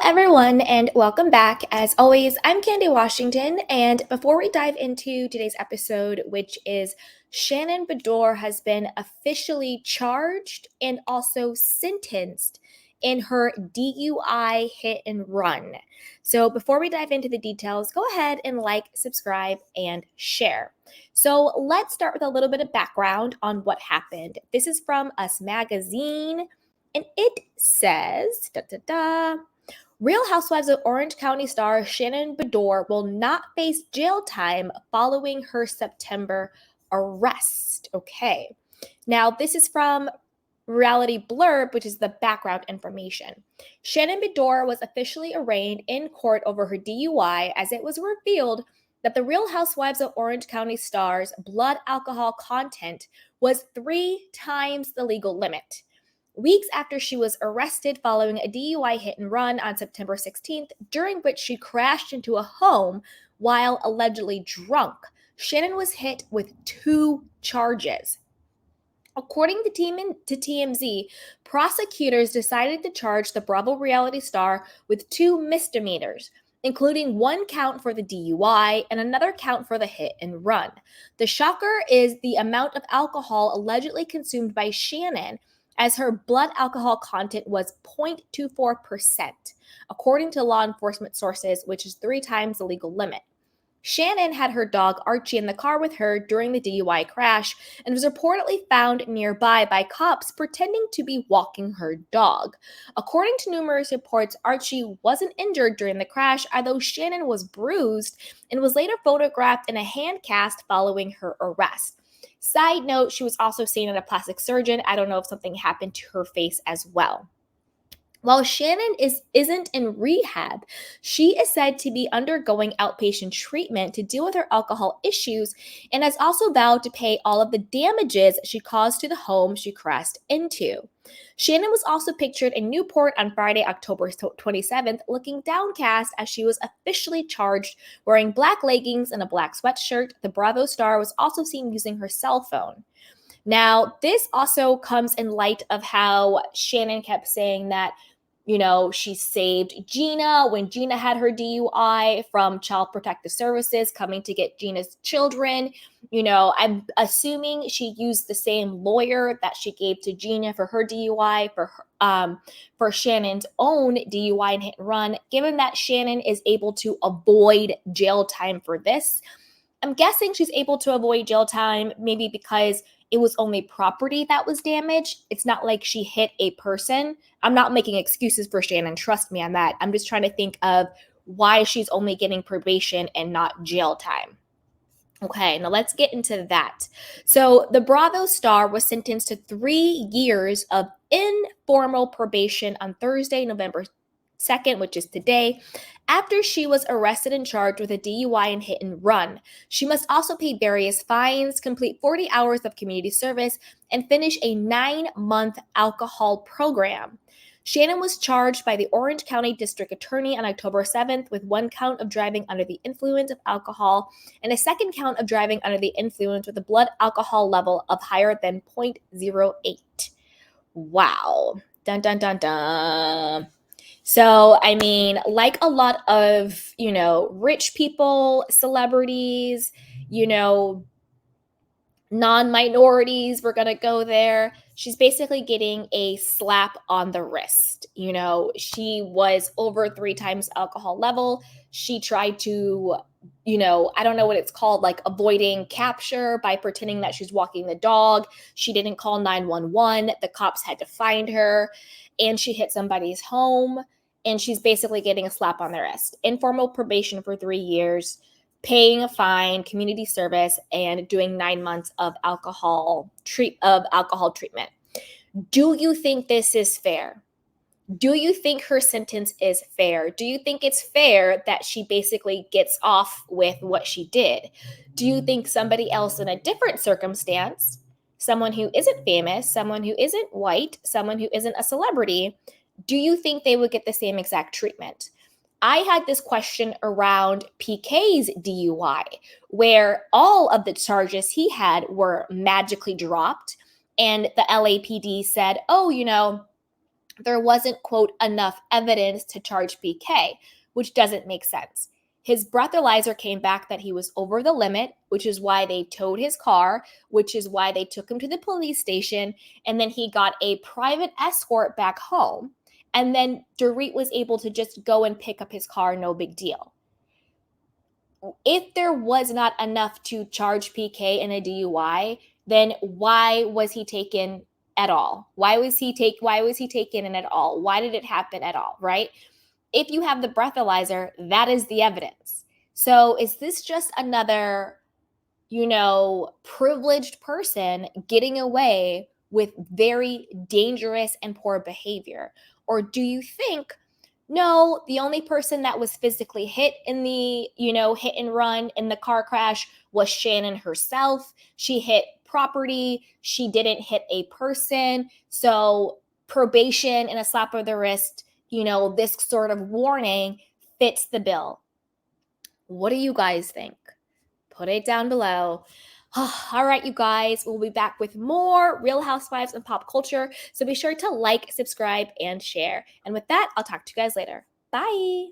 everyone, and welcome back. As always, I'm Candy Washington, and before we dive into today's episode, which is Shannon Beador has been officially charged and also sentenced in her DUI hit and run. So before we dive into the details, go ahead and like, subscribe, and share. So let's start with a little bit of background on what happened. This is from Us Magazine, and it says, Real Housewives of Orange County star Shannon Beador will not face jail time following her September arrest. Okay. Now, this is from Reality Blurb, which is the background information. Shannon Beador was officially arraigned in court over her DUI as it was revealed that the Real Housewives of Orange County star's blood alcohol content was 3 times the legal limit. Weeks after she was arrested following a DUI hit and run on September 16th, during which she crashed into a home while allegedly drunk, Shannon was hit with 2 charges. According to TMZ, prosecutors decided to charge the Bravo reality star with 2 misdemeanors, including 1 count for the DUI and another count for the hit and run. The shocker is the amount of alcohol allegedly consumed by Shannon, as her blood alcohol content was 0.24%, according to law enforcement sources, which is 3 times the legal limit. Shannon had her dog Archie in the car with her during the DUI crash and was reportedly found nearby by cops pretending to be walking her dog. According to numerous reports, Archie wasn't injured during the crash, although Shannon was bruised and was later photographed in a hand cast following her arrest. Side note, she was also seen at a plastic surgeon. I don't know if something happened to her face as well. While Shannon isn't in rehab, she is said to be undergoing outpatient treatment to deal with her alcohol issues and has also vowed to pay all of the damages she caused to the home she crashed into. Shannon was also pictured in Newport on Friday, October 27th, looking downcast as she was officially charged, wearing black leggings and a black sweatshirt. The Bravo star was also seen using her cell phone. Now, this also comes in light of how Shannon kept saying that, she saved Gina when Gina had her DUI from Child Protective Services coming to get Gina's children. I'm assuming she used the same lawyer that she gave to Gina for her DUI, for Shannon's own DUI and hit and run. Given that Shannon is able to avoid jail time for this, I'm guessing she's able to avoid jail time maybe because it was only property that was damaged. It's not like she hit a person. I'm not making excuses for Shannon. Trust me on that. I'm just trying to think of why she's only getting probation and not jail time. Okay, now let's get into that. So the Bravo star was sentenced to 3 years of informal probation on Thursday, November 2nd, which is today, after she was arrested and charged with a DUI and hit and run. She must also pay various fines, complete 40 hours of community service, and finish a 9-month alcohol program. Shannon was charged by the Orange County District Attorney on October 7th with 1 count of driving under the influence of alcohol and a 2nd count of driving under the influence with a blood alcohol level of higher than 0.08. Wow. Dun, dun, dun, dun. So, like a lot of, rich people, celebrities, non-minorities, we're going to go there. She's basically getting a slap on the wrist. She was over 3 times alcohol level. She tried to, I don't know what it's called, like avoiding capture by pretending that she's walking the dog. She didn't call 911. The cops had to find her, and she hit somebody's home. And she's basically getting a slap on the wrist. Informal probation for 3 years, paying a fine, community service, and doing 9 months of alcohol treatment. Do you think this is fair? Do you think her sentence is fair? Do you think it's fair that she basically gets off with what she did? Do you think somebody else in a different circumstance, someone who isn't famous, someone who isn't white, someone who isn't a celebrity, do you think they would get the same exact treatment? I had this question around PK's DUI, where all of the charges he had were magically dropped. And the LAPD said, there wasn't, quote, enough evidence to charge BK, which doesn't make sense. His breathalyzer came back that he was over the limit, which is why they towed his car, which is why they took him to the police station, and then he got a private escort back home. And then Dorit was able to just go and pick up his car, no big deal. If there was not enough to charge PK in a DUI, then why was he taken at all? Why was he taken in at all? Why did it happen at all, right? If you have the breathalyzer, that is the evidence. So is this just another, privileged person getting away with very dangerous and poor behavior? Or do you think, no, the only person that was physically hit in the, hit and run in the car crash was Shannon herself? She hit property, she didn't hit a person. So probation and a slap of the wrist, this sort of warning fits the bill. What do you guys think? Put it down below. All right, you guys, we'll be back with more Real Housewives and pop culture. So be sure to like, subscribe, and share. And with that, I'll talk to you guys later. Bye.